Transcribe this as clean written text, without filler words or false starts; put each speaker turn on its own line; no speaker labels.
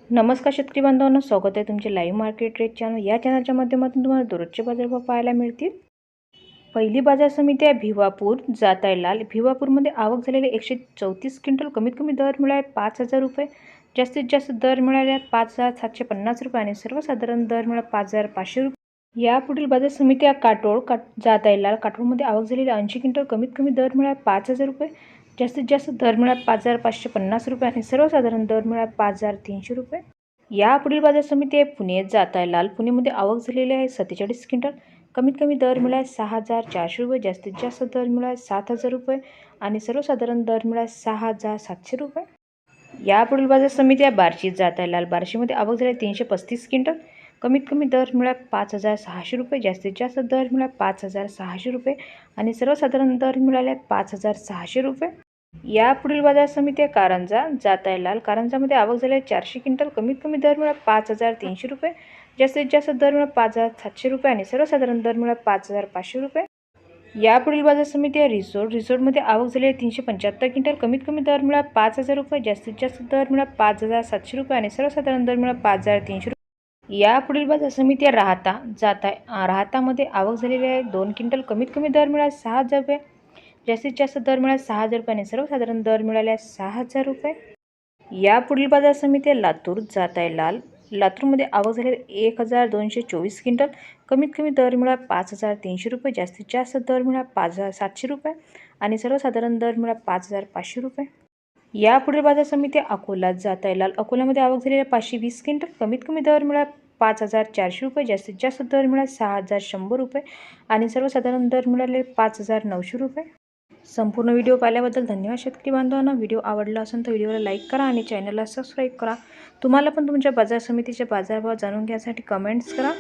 नमस्कार शेतकरी बांधवांनो, स्वागत आहे तुमचे लाईव्ह मार्केट रेट चॅनल या चॅनलच्या माध्यमातून तुम्हाला दररोजचे बाजारभाव पाहायला मिळतील। पहिली बाजार समिती आहे भिवापूर जाताय लाल। भिवापूरमध्ये आवक झालेले 134 क्विंटल। कमीत कमी दर मिळाले 5,000 रुपये, जास्तीत जास्त दर मिळाले 5,750 रुपये आणि सर्वसाधारण दर मिळाला 5,500 रुपये। यापुढील बाजार समिती आहे काटोळ जाताय लाल। काटोळमध्ये आवक झालेले 80 क्विंटल। कमीत कमी दर मिळाले 5,000 रुपये, जास्तीत जास्त दर मिळाला 5,550 रुपये आणि सर्वसाधारण दर मिळाला 5,300 रुपये। यापुढील बाजार समिती आहे पुणे जाताय लाल। पुणेमध्ये आवक झालेली आहे 47 क्विंटल। कमीत कमी दर मिळाला 6,400 रुपये, जास्तीत जास्त दर मिळाला 7,000 रुपये आणि सर्वसाधारण दर मिळाला 6,700 रुपये। यापुढील बाजार समिती आहे बार्शी जाताय लाल। बार्शीमध्ये आवक झाली 335 क्विंटल। कमीत कमी दर मिळाला 5,600 रुपये, जास्तीत जास्त दर मिळाला 5,600 रुपये आणि सर्वसाधारण दर मिळाले 5,600 रुपये। यापुढील बाजार समिती आहे कारंजा जाताय लाल। कारंजामध्ये आवक झाली 400 क्विंटल। कमीत कमी दर मिळाला 5,300 रुपये, जास्तीत जास्त दर मिळाला 5,700 रुपये आणि सर्वसाधारण दर मिळाला 5,500 रुपये। यापुढील बाजार समिती आहे रिसोड। रिसोडमध्ये आवक झाली 375 क्विंटल। कमीत कमी दर मिळाला 5,000 रुपये, जास्तीत जास्त दर मिळाला 5,700 रुपये आणि सर्वसाधारण दर मिळाला 5,300 रुपये। यापुढील बाजार समिती आहे राहता जाताय। राहतामध्ये आवक झालेली आहे 2 क्विंटल। कमीत कमी दर मिळाला 6,000 रुपये, जास्तीत जास्त दर मिळाला 6,000 रुपये आणि सर्वसाधारण दर मिळाले 6,000 रुपये। यापुढील बाजार समिती आहे लातूर जाताय लाल। लातूरमध्ये आवक झाली 1,224 क्विंटल। कमीत कमी दर मिळाला 5,300 रुपये, जास्तीत जास्त दर मिळाला 5,700 रुपये आणि सर्वसाधारण दर मिळाला 5,500 रुपये। यापुढील बाजार समिती आहे अकोला जाताय लाल। अकोल्यामध्ये आवक झालेली 520 क्विंटल। कमीत कमी दर मिळाला 5,400 रुपये, जास्तीत जास्त दर मिळाला 6,100 रुपये आणि सर्वसाधारण दर मिळाले 5,900 रुपये। संपूर्ण व्हिडिओ पाहिल्याबद्दल धन्यवाद शेतकरी बांधवांना। व्हिडिओ आवडला असेल तर व्हिडिओला लाईक करा आणि चॅनलला सबस्क्राईब करा। तुम्हाला पण तुमच्या बाजार समितीचे बाजारभाव जाणून घ्यायसाठी कमेंट्स करा।